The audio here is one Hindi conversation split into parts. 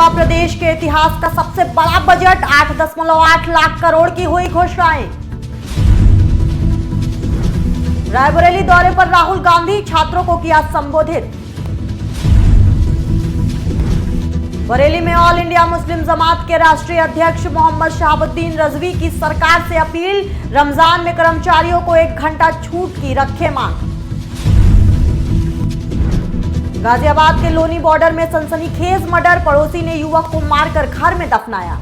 हुआ प्रदेश के इतिहास का सबसे बड़ा बजट, 8.8 लाख करोड़ की हुई घोषणाएं। रायबरेली दौरे पर राहुल गांधी, छात्रों को किया संबोधित। बरेली में ऑल इंडिया मुस्लिम जमात के राष्ट्रीय अध्यक्ष मोहम्मद शहाबुद्दीन रजवी की सरकार से अपील, रमजान में कर्मचारियों को 1 घंटा छूट की रखे मांग। गाजियाबाद के लोनी बॉर्डर में सनसनीखेज मर्डर, पड़ोसी ने युवक को मारकर घर में दफनाया।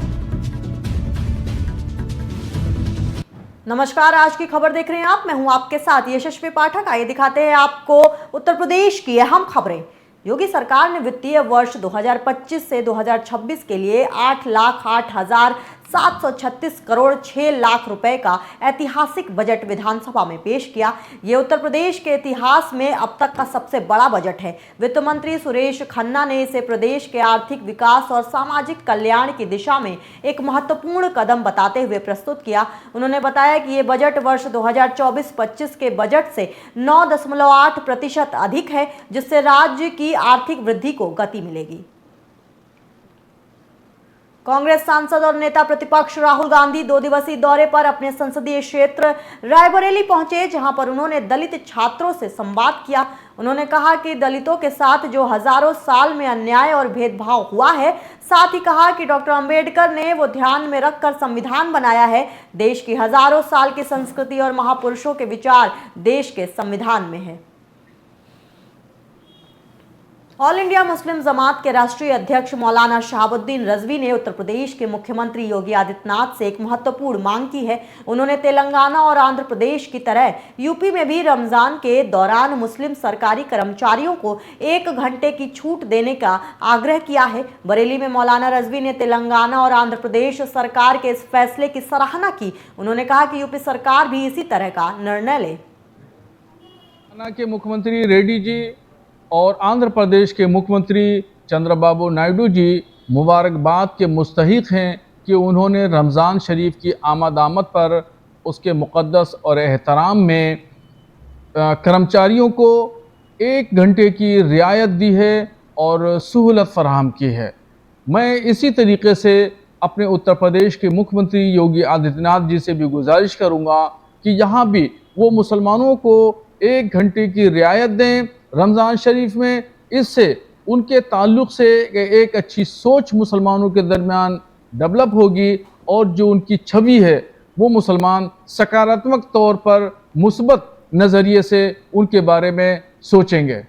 नमस्कार, आज की खबर देख रहे हैं आप। मैं हूं आपके साथ यशस्वी पाठक। आइए दिखाते हैं आपको उत्तर प्रदेश की अहम खबरें। योगी सरकार ने वित्तीय वर्ष 2025 से 2026 के लिए 8,08,736 करोड़ 6 लाख रुपए का ऐतिहासिक बजट विधानसभा में पेश किया। ये उत्तर प्रदेश के इतिहास में अब तक का सबसे बड़ा बजट है। वित्त मंत्री सुरेश खन्ना ने इसे प्रदेश के आर्थिक विकास और सामाजिक कल्याण की दिशा में एक महत्वपूर्ण कदम बताते हुए प्रस्तुत किया। उन्होंने बताया कि ये बजट वर्ष 2024-25 के बजट से 9.8% अधिक है, जिससे राज्य की आर्थिक वृद्धि को गति मिलेगी। कांग्रेस सांसद और नेता प्रतिपक्ष राहुल गांधी 2 दिवसीय दौरे पर अपने संसदीय क्षेत्र रायबरेली पहुंचे, जहां पर उन्होंने दलित छात्रों से संवाद किया। उन्होंने कहा कि दलितों के साथ जो हजारों साल में अन्याय और भेदभाव हुआ है, साथ ही कहा कि डॉक्टर अंबेडकर ने वो ध्यान में रखकर संविधान बनाया है। देश की हजारों साल की संस्कृति और महापुरुषों के विचार देश के संविधान में है। ऑल इंडिया मुस्लिम जमात के राष्ट्रीय अध्यक्ष मौलाना शहाबुद्दीन रजवी ने उत्तर प्रदेश के मुख्यमंत्री योगी आदित्यनाथ से एक महत्वपूर्ण मांग की है। उन्होंने तेलंगाना और आंध्र प्रदेश की तरह यूपी में भी रमजान के दौरान मुस्लिम सरकारी कर्मचारियों को 1 घंटे की छूट देने का आग्रह किया है। बरेली में मौलाना रजवी ने तेलंगाना और आंध्र प्रदेश सरकार के इस फैसले की सराहना की। उन्होंने कहा कि यूपी सरकार भी इसी तरह का निर्णय ले। के मुख्यमंत्री रेड्डी जी और आंध्र प्रदेश के मुख्यमंत्री चंद्रबाबू नायडू जी मुबारकबाद के मुस्तहिक हैं कि उन्होंने रमज़ान शरीफ की आमद पर उसके मुक़द्दस और एहतराम में कर्मचारियों को 1 घंटे की रियायत दी है और सहूलत फराहम की है। मैं इसी तरीके से अपने उत्तर प्रदेश के मुख्यमंत्री योगी आदित्यनाथ जी से भी गुजारिश करूँगा कि यहाँ भी वो मुसलमानों को 1 घंटे की रियायत दें रमज़ान शरीफ में। इससे उनके ताल्लुक़ से एक अच्छी सोच मुसलमानों के दरमियान डेवलप होगी और जो उनकी छवि है वो मुसलमान सकारात्मक तौर पर मुस्बत नज़रिए से उनके बारे में सोचेंगे।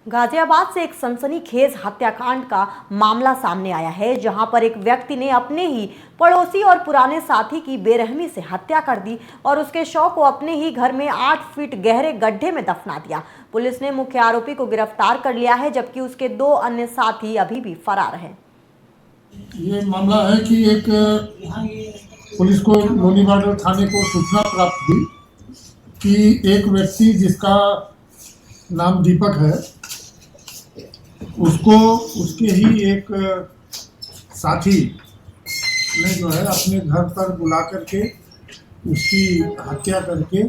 गाजियाबाद से एक सनसनीखेज हत्याकांड का मामला सामने आया है, जहां पर एक व्यक्ति ने अपने ही पड़ोसी और पुराने साथी की बेरहमी से हत्या कर दी और उसके शव को अपने ही घर में 8 फीट गहरे गड्ढे में दफना दिया। पुलिस ने मुख्य आरोपी को गिरफ्तार कर लिया है, जबकि उसके 2 अन्य साथी अभी भी फरार हैं। ये मामला है कि एक पुलिस को लोनी बॉर्डर थाने को सूचना प्राप्त हुई कि एक व्यक्ति जिसका नाम दीपक है, उसको उसके ही एक साथी ने जो है अपने घर पर बुला करके उसकी हत्या करके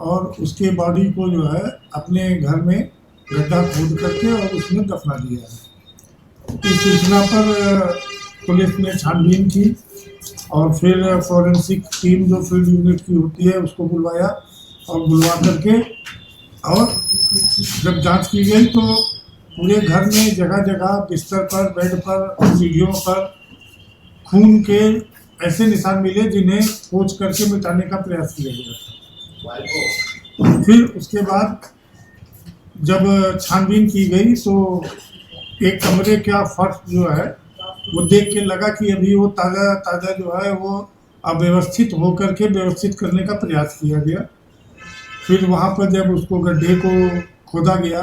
और उसके बॉडी को जो है अपने घर में गड्ढा खोद करके और उसमें दफना दिया है। इस सूचना पर पुलिस ने छानबीन की और फिर फॉरेंसिक टीम जो फील्ड यूनिट की होती है उसको बुलवाया और बुलवा करके और जब जांच की गई तो पूरे घर में जगह जगह बिस्तर पर, बेड पर, सीढ़ियों पर खून के ऐसे निशान मिले जिन्हें पोंछ करके मिटाने का प्रयास किया गया था। फिर उसके बाद जब छानबीन की गई तो एक कमरे का फर्श जो है वो देख के लगा कि अभी वो ताज़ा ताज़ा जो है वो अव्यवस्थित होकर के व्यवस्थित करने का प्रयास किया गया। फिर वहाँ पर जब उसको गड्ढे को खोदा गया,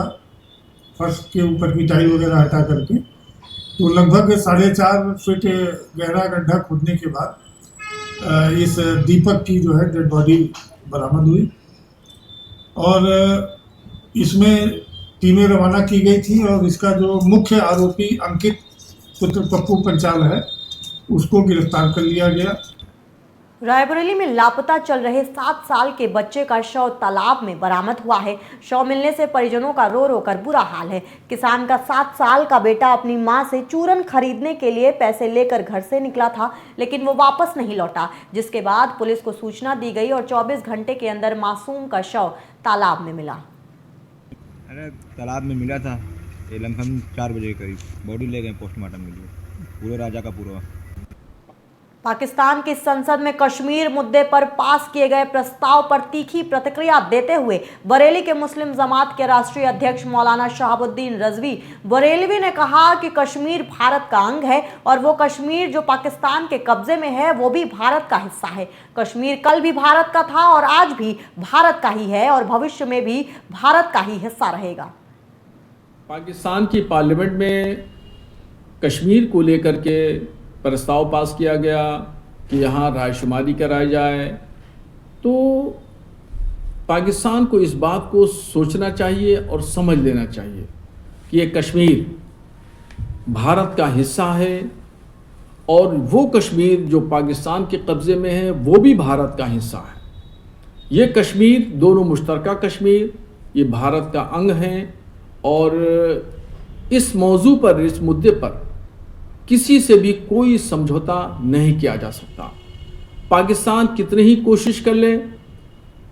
फर्श के ऊपर की टाइल वगैरह हटा करके, तो लगभग 4.5 फीट गहरा गड्ढा खोदने के बाद इस दीपक की जो है डेड बॉडी बरामद हुई और इसमें टीमें रवाना की गई थी और इसका जो मुख्य आरोपी अंकित पुत्र पप्पू पंचाल है उसको गिरफ्तार कर लिया गया। रायबरेली में लापता चल रहे 7 साल के बच्चे का शव तालाब में बरामद हुआ है। शव मिलने से परिजनों का रो रो कर बुरा हाल है। किसान का 7 साल का बेटा अपनी मां से चूरन खरीदने के लिए पैसे लेकर घर से निकला था, लेकिन वो वापस नहीं लौटा, जिसके बाद पुलिस को सूचना दी गई और 24 घंटे के अंदर मासूम का शव तालाब में मिला। अरे तालाब में मिला था, ये लमसम 4 बजे के करीब बॉडी ले गए पोस्टमार्टम के लिए, पूरे राजा का पूरा। पाकिस्तान की संसद में कश्मीर मुद्दे पर पास किए गए प्रस्ताव पर तीखी प्रतिक्रिया देते हुए बरेली के मुस्लिम जमात के राष्ट्रीय अध्यक्ष मौलाना शहाबुद्दीन रजवी बरेलवी ने कहा कि कश्मीर भारत का अंग है और वो कश्मीर जो पाकिस्तान के कब्जे में है वो भी भारत का हिस्सा है। कश्मीर कल भी भारत का था और आज भी भारत का ही है और भविष्य में भी भारत का ही हिस्सा रहेगा। पाकिस्तान की पार्लियामेंट में कश्मीर को लेकर के प्रस्ताव पास किया गया कि यहाँ रायशुमारी कराई जाए, तो पाकिस्तान को इस बात को सोचना चाहिए और समझ लेना चाहिए कि ये कश्मीर भारत का हिस्सा है और वो कश्मीर जो पाकिस्तान के कब्ज़े में है वो भी भारत का हिस्सा है। ये कश्मीर दोनों मुश्तरका कश्मीर, ये भारत का अंग है और इस मौजू पर, इस मुद्दे पर किसी से भी कोई समझौता नहीं किया जा सकता। पाकिस्तान कितनी ही कोशिश कर ले,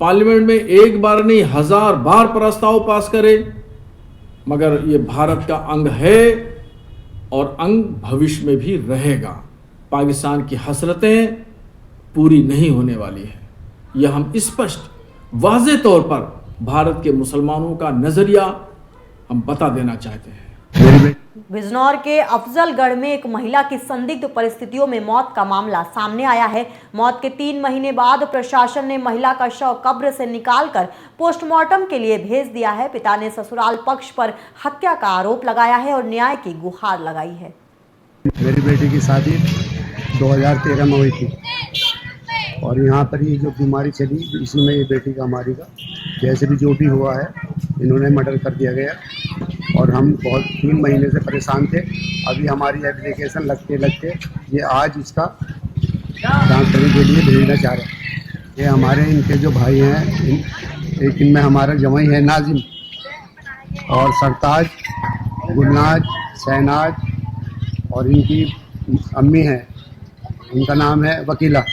पार्लियामेंट में एक बार नहीं 1000 बार प्रस्ताव पास करे, मगर ये भारत का अंग है और अंग भविष्य में भी रहेगा। पाकिस्तान की हसरतें पूरी नहीं होने वाली है, यह हम स्पष्ट वाज़े तौर पर भारत के मुसलमानों का नज़रिया हम बता देना चाहते हैं। बिजनौर के अफजलगढ़ में एक महिला की संदिग्ध परिस्थितियों में मौत का मामला सामने आया है। मौत के 3 महीने बाद प्रशासन ने महिला का शव कब्र से निकालकर पोस्टमार्टम के लिए भेज दिया है। पिता ने ससुराल पक्ष पर हत्या का आरोप लगाया है और न्याय की गुहार लगाई है। मेरी बेटी की शादी 2013 में हुई थी और यहाँ पर ये जो बीमारी चली इसी में ये बेटी का हमारी का जैसे भी जो भी हुआ है इन्होंने मर्डर कर दिया गया और हम बहुत 3 महीने से परेशान थे। अभी हमारी एप्लीकेशन लगते लगते ये आज इसका जांच करने के लिए भेजना चाह रहे हैं। ये हमारे इनके जो भाई हैं एक इनमें हमारा जवाई है नाजिम और सरताज, गुलनाज, शहनाज और इनकी अम्मी है, इनका नाम है वकीला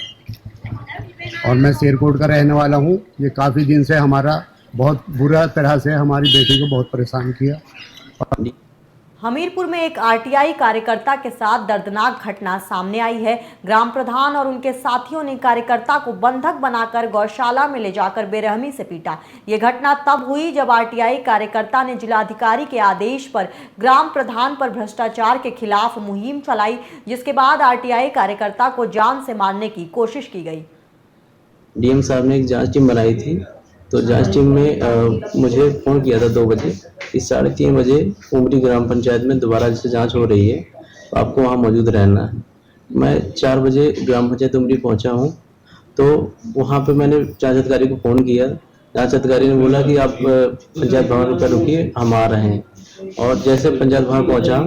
और मैं शेरकोट का रहने वाला हूँ। ये काफ़ी दिन से हमारा बहुत बुरा तरह से हमारी बेटी को बहुत परेशान किया। हमीरपुर में एक आरटीआई कार्यकर्ता के साथ दर्दनाक घटना सामने आई है। ग्राम प्रधान और उनके साथियों ने कार्यकर्ता को बंधक बनाकर गौशाला में ले जाकर बेरहमी से पीटा। ये घटना तब हुई जब आरटीआई कार्यकर्ता ने जिलाधिकारी के आदेश पर ग्राम प्रधान पर भ्रष्टाचार के खिलाफ मुहिम चलाई, जिसके बाद आरटीआई कार्यकर्ता को जान से मारने की कोशिश की गई। डीएम साहब ने एक जांच टीम बनाई थी, तो जांच टीम ने मुझे फ़ोन किया था 2 बजे। इस 3:30 बजे उमरी ग्राम पंचायत में दोबारा जैसे जांच हो रही है तो आपको वहां मौजूद रहना है। मैं 4 बजे ग्राम पंचायत उमरी पहुंचा हूं, तो वहां पे मैंने जांच अधिकारी को फ़ोन किया। जांच अधिकारी ने बोला कि आप पंचायत भवन पर रुकिए, हम आ रहे हैं। और जैसे पंचायत भवन पहुंचा,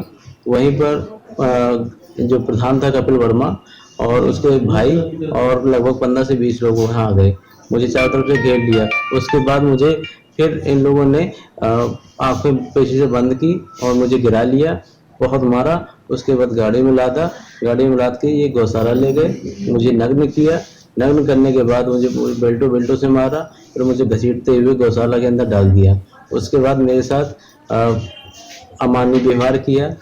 वहीं पर जो प्रधान था कपिल वर्मा और उसके भाई और लगभग 15 से 20 लोग वहाँ आ गए। मुझे चारों तरफ से घेर लिया। उसके बाद मुझे फिर इन लोगों ने आंखें पेशी से बंद की और मुझे गिरा लिया, बहुत मारा। उसके बाद गाड़ी में लादा, गाड़ी में लाद के ये गौशाला ले गए, मुझे नग्न किया। नग्न करने के बाद मुझे बेल्टों से मारा, फिर मुझे घसीटते हुए गौशाला के अंदर डाल दिया। उसके बाद मेरे साथ अमानवीय व्यवहार किया।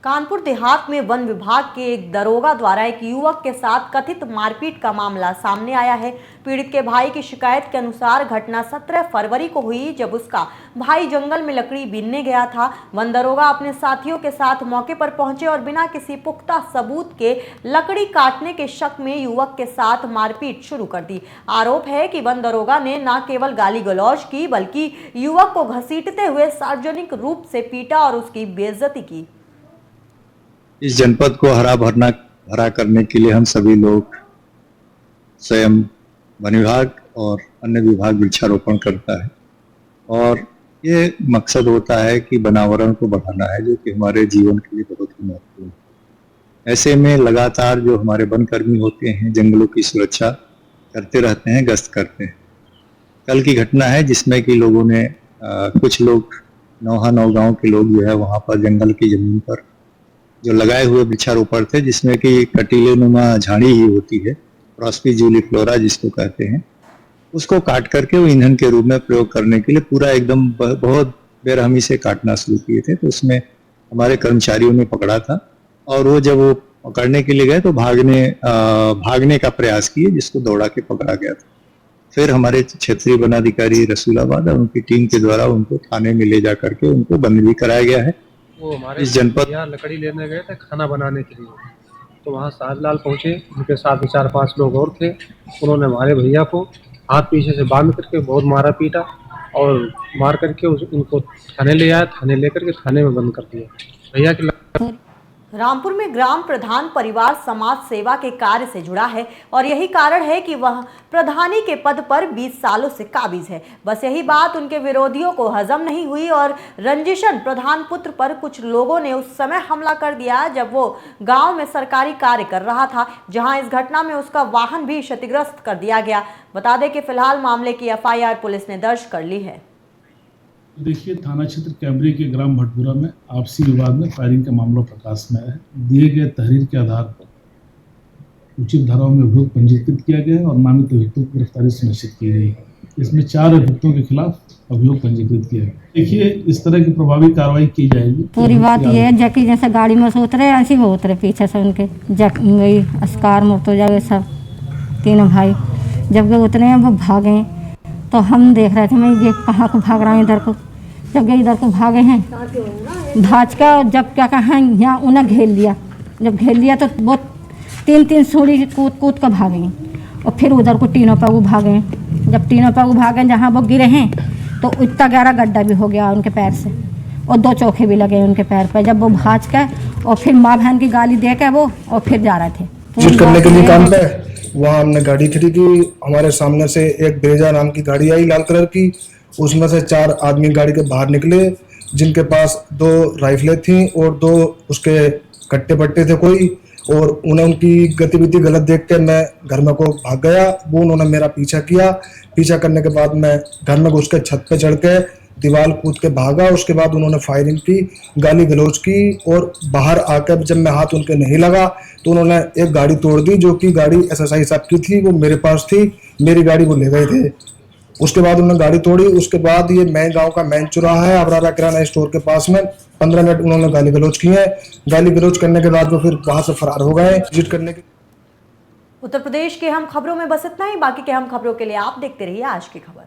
कानपुर देहात में वन विभाग के एक दरोगा द्वारा एक युवक के साथ कथित मारपीट का मामला सामने आया है। पीड़ित के भाई की शिकायत के अनुसार घटना 17 फरवरी को हुई, जब उसका भाई जंगल में लकड़ी बीनने गया था। वन दरोगा अपने साथियों के साथ मौके पर पहुंचे और बिना किसी पुख्ता सबूत के लकड़ी काटने के शक में युवक के साथ मारपीट शुरू कर दी। आरोप है कि वन दरोगा ने न केवल गाली गलौज की, बल्कि युवक को घसीटते हुए सार्वजनिक रूप से पीटा और उसकी बेइज्जती की। इस जनपद को हरा करने के लिए हम सभी लोग स्वयं वन विभाग और अन्य विभाग वृक्षारोपण करता है और ये मकसद होता है कि वनावरण को बढ़ाना है, जो कि हमारे जीवन के लिए बहुत ही महत्वपूर्ण है। ऐसे में लगातार जो हमारे वन कर्मी होते हैं जंगलों की सुरक्षा करते रहते हैं, गश्त करते हैं। कल की घटना है जिसमें कि लोगों ने कुछ लोग नौगांव के लोग जो है वहाँ पर जंगल की जमीन पर जो लगाए हुए वृक्षारोपण थे, जिसमें कि कटीले नुमा झाड़ी ही होती है, प्रॉस्पी जूलीफ्लोरा जिसको कहते हैं, उसको काट करके वो ईंधन के रूप में प्रयोग करने के लिए पूरा एकदम बहुत बेरहमी से काटना शुरू किए थे। तो उसमें हमारे कर्मचारियों ने पकड़ा था और वो जब वो पकड़ने के लिए गए तो भागने का प्रयास किए, जिसको दौड़ा के पकड़ा गया था। फिर हमारे क्षेत्रीय वनाधिकारी रसूलाबाद और उनकी टीम के द्वारा उनको थाने में ले जा करके उनको बंद भी कराया गया है। वो हमारे इस जनपद यहाँ लकड़ी लेने गए थे खाना बनाने के लिए, तो वहाँ शाहजलाल पहुँचे, उनके साथ 4-5 लोग और थे। उन्होंने हमारे भैया को हाथ पीछे से बांध करके बहुत मारा पीटा और मार करके उनको थाने ले आया। थाने लेकर के थाने में बंद कर दिया। भैया की रामपुर में ग्राम प्रधान परिवार समाज सेवा के कार्य से जुड़ा है और यही कारण है कि वह प्रधानी के पद पर 20 सालों से काबिज है। बस यही बात उनके विरोधियों को हजम नहीं हुई और रंजिशन प्रधान पुत्र पर कुछ लोगों ने उस समय हमला कर दिया जब वो गांव में सरकारी कार्य कर रहा था, जहां इस घटना में उसका वाहन भी क्षतिग्रस्त कर दिया गया। बता दें कि फिलहाल मामले की FIR पुलिस ने दर्ज कर ली है। देखिए, थाना क्षेत्र कैमरी के ग्राम भटपुरा में आपसी विवाद में फायरिंग का मामला प्रकाश में है। दिए गए तहरीर के आधार पर उचित धाराओं में अभियोग पंजीकृत किया गया है और नामित अभियुक्तों की गिरफ्तारी सुनिश्चित की गई है। इसमें 4 अभियुक्तों के खिलाफ अभियोग पंजीकृत किया है। देखिए, इस तरह की प्रभावी कार्रवाई की जाएगी। पूरी बात यह है जबकि जैसे गाड़ी में से उतरे ऐसे वो उतरे पीछे से उनके वही अस्कार मुर्तजा वे सब तीनों भाई जब वे उतरे हैं वो भागे तो हम देख रहे थे मैं ये कहाँ को भाग रहा हूँ इधर को। जब ये इधर को भागे हैं भाज का जब क्या कहा यहाँ उन्हें घेर लिया। जब घेर लिया तो वो 3 सूढ़ी कूद कर भागे और फिर उधर को टीनों पर वो भागे। जब टीनों पर वो भागे जहाँ वो गिरे हैं तो इतना गहरा गड्ढा भी हो गया उनके पैर से और 2 चोखे भी लगे उनके पैर पर। जब वो भाज कर और फिर माँ बहन की गाली दे के वो और फिर जा रहे थे जीत करने के लिए काम पे। वहाँ हमने गाड़ी खड़ी की, हमारे सामने से एक ब्रेजा नाम की गाड़ी आई लाल कलर की, उसमें से 4 आदमी गाड़ी के बाहर निकले जिनके पास 2 राइफलें थी और 2 उसके कट्टे पट्टे थे कोई, और उन्हें उनकी गतिविधि गलत देख के मैं घर में को भाग गया। वो उन्होंने मेरा पीछा किया। पीछा करने के बाद मैं घर में घुस के छत पे चढ़ के दीवार कूद के भागा। उसके बाद उन्होंने फायरिंग की, गाली गलौज की और बाहर आकर जब मैं हाथ उनके नहीं लगा तो उन्होंने एक गाड़ी तोड़ दी जो कि गाड़ी SSI साहब की थी, वो मेरे पास थी, मेरी गाड़ी वो ले गए थे। उसके बाद उन्होंने गाड़ी तोड़ी। उसके बाद ये मैं गांव का मेन चौराहा है अबरारा किराना स्टोर के पास में 15 मिनट उन्होंने गाली गलौज की है। गाली गलौज करने के बाद वो फिर वहां से फरार हो गए। विजिट करने के उत्तर प्रदेश के अहम खबरों में बस इतना ही। बाकी के अहम खबरों के लिए आप देखते रहिए आज की खबर।